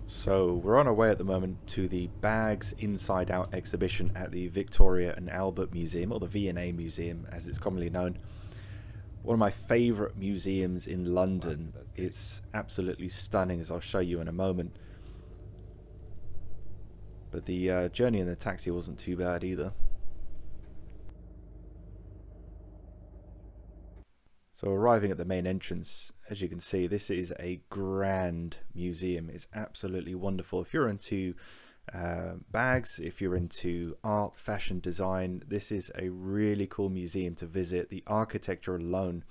So we're on our way at the moment to the Bags Inside Out exhibition at the Victoria and Albert Museum, or the V&A Museum as it's commonly known. One of my favourite museums in Wow, London. that's great. It's absolutely stunning, as I'll show you in a moment. But the journey in the taxi wasn't too bad either. So arriving at the main entrance, as you can see, this is a grand museum. It's absolutely wonderful. If you're into bags, if you're into art, fashion, design, this is a really cool museum to visit. The architecture alone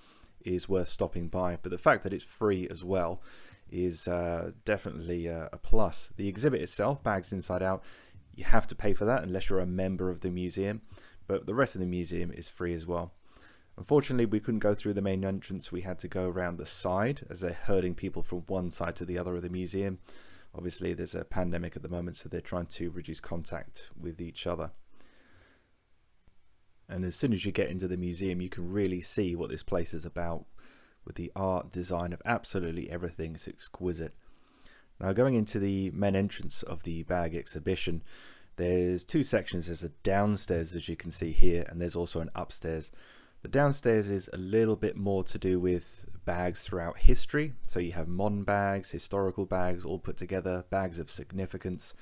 is worth stopping by, but the fact that it's free as well is definitely a plus. The exhibit itself, Bags Inside Out, you have to pay for that unless you're a member of the museum, but the rest of the museum is free as well. Unfortunately, we couldn't go through the main entrance. We had to go around the side as they're herding people from one side to the other of the museum. Obviously, there's a pandemic at the moment, so they're trying to reduce contact with each other. And as soon as you get into the museum, you can really see what this place is about with the art design of absolutely everything. It's exquisite. Now, going into the main entrance of the bag exhibition, there's two sections. There's a downstairs, as you can see here, and there's also an upstairs. The downstairs is a little bit more to do with bags throughout history. So you have modern bags, historical bags all put together, bags of significance.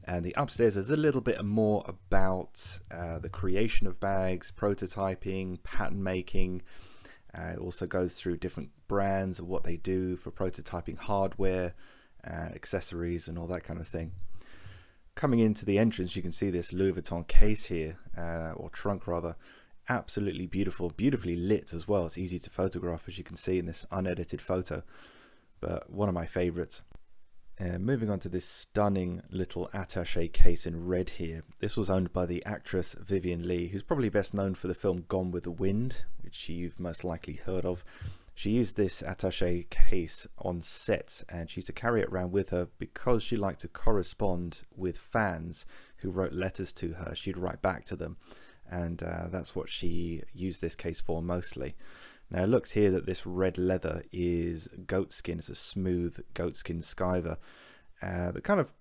And the upstairs is a little bit more about the creation of bags, prototyping, pattern making. It also goes through different brands of what they do for prototyping hardware, accessories, and all that kind of thing. Coming into the entrance, you can see this Louis Vuitton case here, or trunk rather. Absolutely beautiful, beautifully lit as well. It's easy to photograph, as you can see in this unedited photo, but one of my favorites. Moving on to this stunning little attache case in red here. This was owned by the actress Vivien Leigh, who's probably best known for the film Gone with the Wind, which you've most likely heard of. She used this attache case on set, and she used to carry it around with her because she liked to correspond with fans who wrote letters to her. She'd write back to them, and that's what she used this case for mostly. Now it looks here that this red leather is goatskin. It's a smooth goatskin skiver, the kind of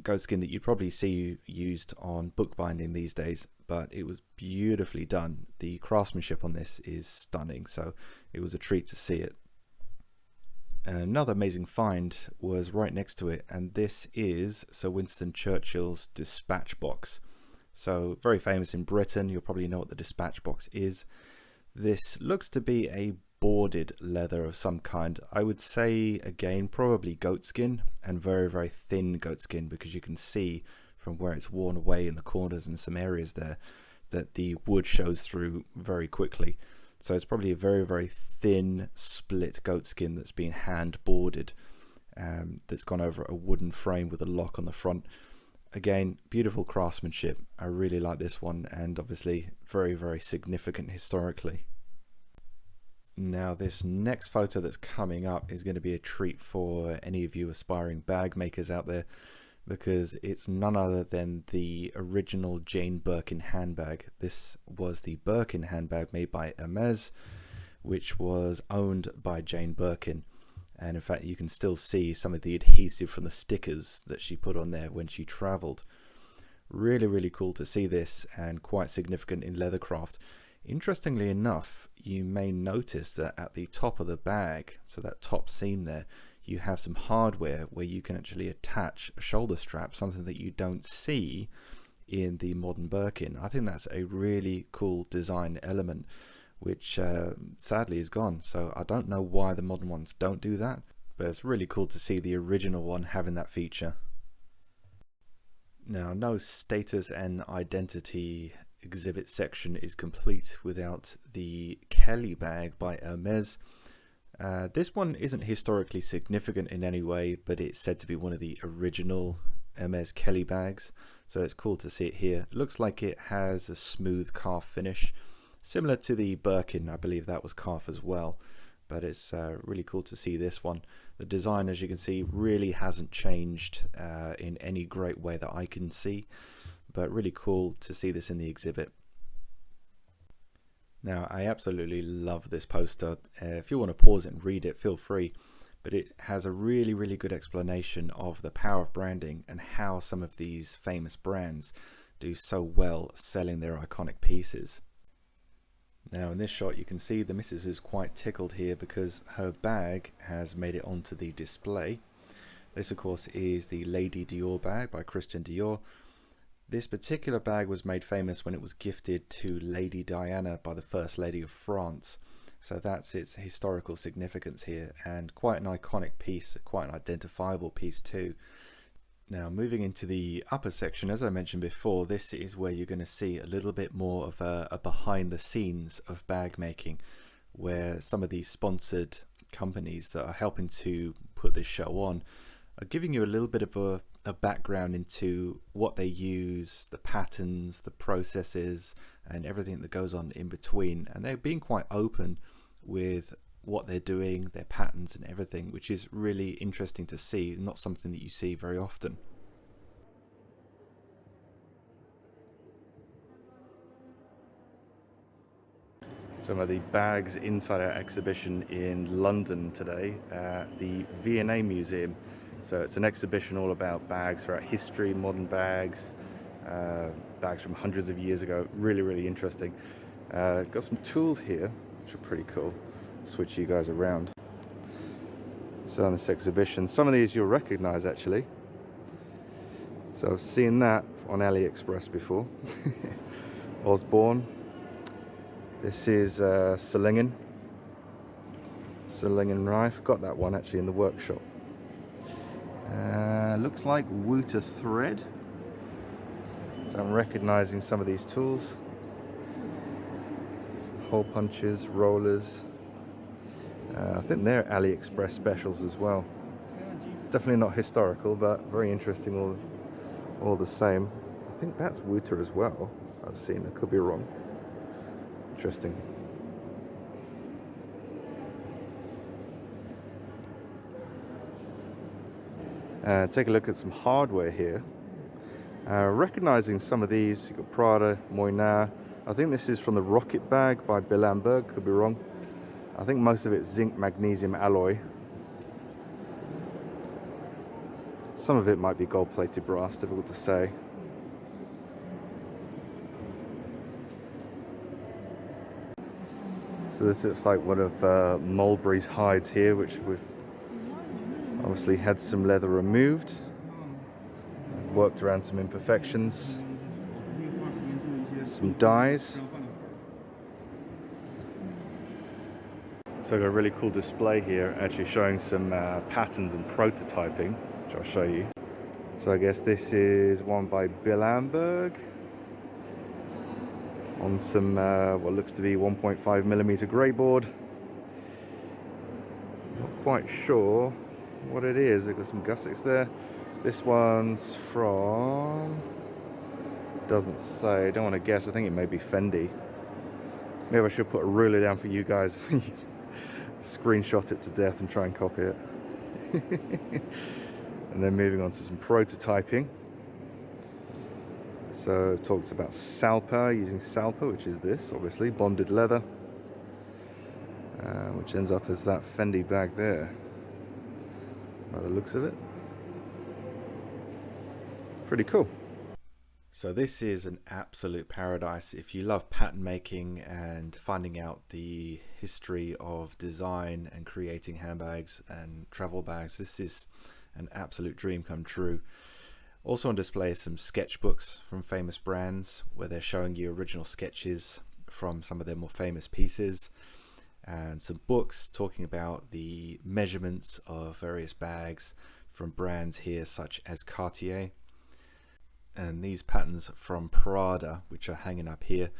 goatskin that you'd probably see used on bookbinding these days, but it was beautifully done. The craftsmanship on this is stunning, so it was a treat to see it. Another amazing find was right next to it, and this is Sir Winston Churchill's dispatch box. So very famous in Britain. You'll probably know what the dispatch box is. This looks to be a boarded leather of some kind. I would say, again, probably goatskin, and very, very thin goatskin, because you can see from where it's worn away in the corners and some areas there that the wood shows through very quickly. So it's probably a very, very thin split goatskin that's been hand boarded, that's gone over a wooden frame with a lock on the front. Again, beautiful craftsmanship. I really like this one, and obviously very, very significant historically. Now, this next photo that's coming up is going to be a treat for any of you aspiring bag makers out there, because it's none other than the original Jane Birkin handbag. This was the Birkin handbag made by Hermes, which was owned by Jane Birkin. And in fact, you can still see some of the adhesive from the stickers that she put on there when she traveled. Really, really cool to see this, and quite significant in leathercraft. Interestingly enough, you may notice that at the top of the bag, so that top seam there, you have some hardware where you can actually attach a shoulder strap, something that you don't see in the modern Birkin. I think that's a really cool design element, which sadly is gone. So I don't know why the modern ones don't do that, but it's really cool to see the original one having that feature. Now, no status and identity exhibit section is complete without the Kelly bag by Hermes. This one isn't historically significant in any way, but it's said to be one of the original Hermes Kelly bags, so it's cool to see it here. It looks like it has a smooth calf finish, similar to the Birkin. I believe that was calf as well, but it's really cool to see this one. The design, as you can see, really hasn't changed in any great way that I can see, but really cool to see this in the exhibit. Now, I absolutely love this poster. If you want to pause it and read it, feel free. but it has a really, really good explanation of the power of branding and how some of these famous brands do so well selling their iconic pieces. Now in this shot you can see the missus is quite tickled here because her bag has made it onto the display. This of course is the Lady Dior bag by Christian Dior. This particular bag was made famous when it was gifted to Lady Diana by the First Lady of France. So that's its historical significance here, and quite an iconic piece, quite an identifiable piece too. Now moving into the upper section, as I mentioned before, this is where you're going to see a little bit more of a behind the scenes of bag making, where some of these sponsored companies that are helping to put this show on are giving you a little bit of a background into what they use, the patterns, the processes, and everything that goes on in between. And they're being quite open with what they're doing, their patterns and everything, which is really interesting to see, not something that you see very often. Some of the bags inside our exhibition in London today at the V&A Museum. So it's an exhibition all about bags throughout history, modern bags, bags from hundreds of years ago. Really, really interesting. Got some tools here, which are pretty cool. Switch you guys around. So on this exhibition, some of these you'll recognize actually. So I've seen that on AliExpress before. Osborne. This is Solingen knife. Got that one actually in the workshop. Looks like Wouter thread. So I'm recognizing some of these tools. Some hole punches, rollers. I think they're AliExpress specials as well. Definitely not historical, but very interesting all the same. I think that's Wouter as well. I've seen. I could be wrong. Interesting. Take a look at some hardware here. Recognizing some of these, you've got Prada, Moynat. I think this is from the Rocket bag by Bill Amberg, could be wrong. I think most of it's zinc magnesium alloy. Some of it might be gold plated brass, difficult to say. So this looks like one of Mulberry's hides here, which we've obviously had some leather removed, worked around some imperfections, some dyes. So I've got a really cool display here actually showing some patterns and prototyping, which I'll show you. So I guess this is one by Bill Amberg on some what looks to be 1.5mm grey board. Not quite sure what it is. We've got some gussets there. This one's from, doesn't say, don't want to guess. I think it may be Fendi. Maybe I should put a ruler down for you guys. Screenshot it to death and try and copy it. And then moving on to some prototyping. So it talks about Salpa, using Salpa, which is this, obviously, bonded leather, which ends up as that Fendi bag there, by the looks of it. Pretty cool. So this is an absolute paradise. If you love pattern making and finding out the history of design and creating handbags and travel bags, this is an absolute dream come true. Also on display is some sketchbooks from famous brands where they're showing you original sketches from some of their more famous pieces, and some books talking about the measurements of various bags from brands here such as Cartier. And these patterns from Prada, which are hanging up here,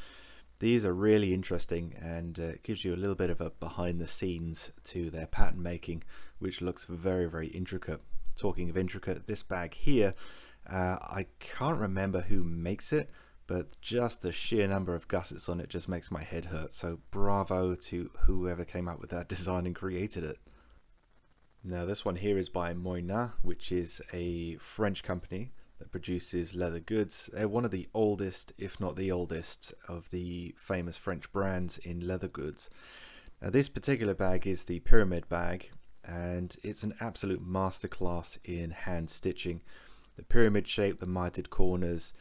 these are really interesting, and it gives you a little bit of a behind the scenes to their pattern making, which looks very, very intricate. Talking of intricate, this bag here, I can't remember who makes it, but just the sheer number of gussets on it just makes my head hurt. So bravo to whoever came up with that design and created it. Now this one here is by Moynat, which is a French company that produces leather goods. They're one of the oldest, if not the oldest, of the famous French brands in leather goods. Now this particular bag is the pyramid bag, and it's an absolute masterclass in hand stitching. The pyramid shape, the mitered corners,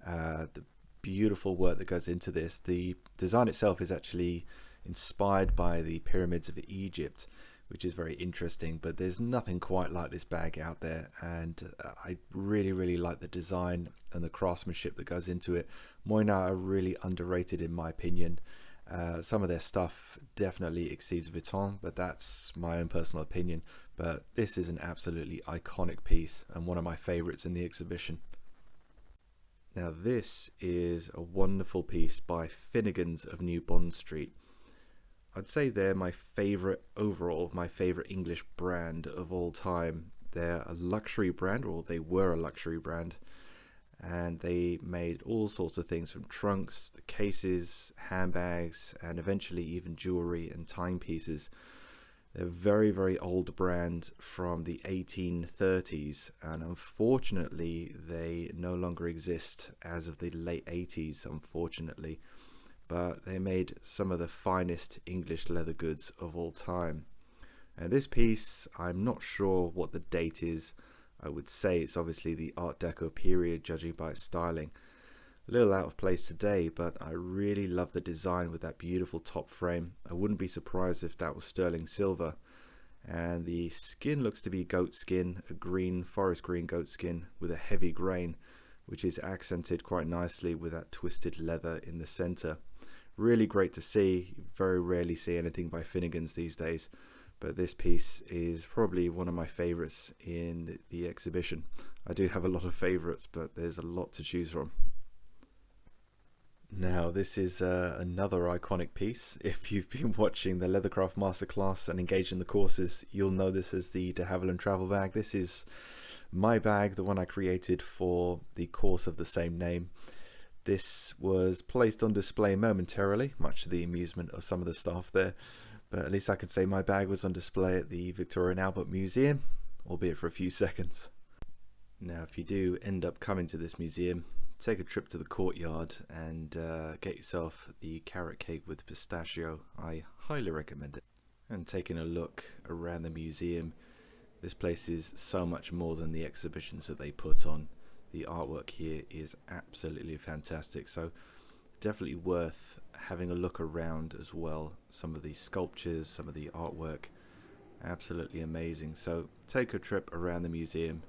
the beautiful work that goes into this. The design itself is actually inspired by the pyramids of Egypt, which is very interesting, but there's nothing quite like this bag out there, and I really like the design and the craftsmanship that goes into it. Moynat are really underrated in my opinion. Some of their stuff definitely exceeds Vuitton, but that's my own personal opinion. But this is an absolutely iconic piece and one of my favorites in the exhibition. Now this is a wonderful piece by Finnegans of New Bond Street. I'd say they're my favorite overall, my favorite English brand of all time. They're a luxury brand, or they were a luxury brand, and they made all sorts of things from trunks, cases, handbags, and eventually even jewelry and timepieces. They're a very old brand from the 1830s, and unfortunately they no longer exist as of the late 80s, unfortunately. But they made some of the finest English leather goods of all time. And this piece, I'm not sure what the date is. I would say it's obviously the Art Deco period, judging by its styling. A little out of place today, but I really love the design with that beautiful top frame. I wouldn't be surprised if that was sterling silver. And the skin looks to be goat skin, a green, forest green goat skin with a heavy grain, which is accented quite nicely with that twisted leather in the center. Really great to see. You very rarely see anything by Finnegans these days, but this piece is probably one of my favorites in the exhibition. I do have a lot of favorites, but there's a lot to choose from. Now this is another iconic piece. If you've been watching the Leathercraft Masterclass and engaged in the courses, you'll know this as the de Havilland travel bag. This is my bag, the one I created for the course of the same name. This was placed on display momentarily, much to the amusement of some of the staff there, but at least I can say my bag was on display at the Victoria and Albert Museum, albeit for a few seconds. Now if you do end up coming to this museum, take a trip to the courtyard and get yourself the carrot cake with pistachio. I highly recommend it. And taking a look around the museum, this place is so much more than the exhibitions that they put on. The artwork here is absolutely fantastic, so definitely worth having a look around as well. Some of the sculptures, some of the artwork, absolutely amazing. So take a trip around the museum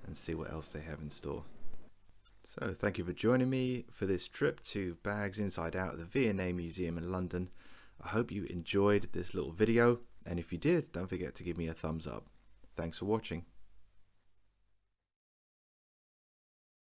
and see what else they have in store. So thank you for joining me for this trip to Bags Inside Out at the V&A Museum in London. I hope you enjoyed this little video, and if you did, don't forget to give me a thumbs up. Thanks for watching.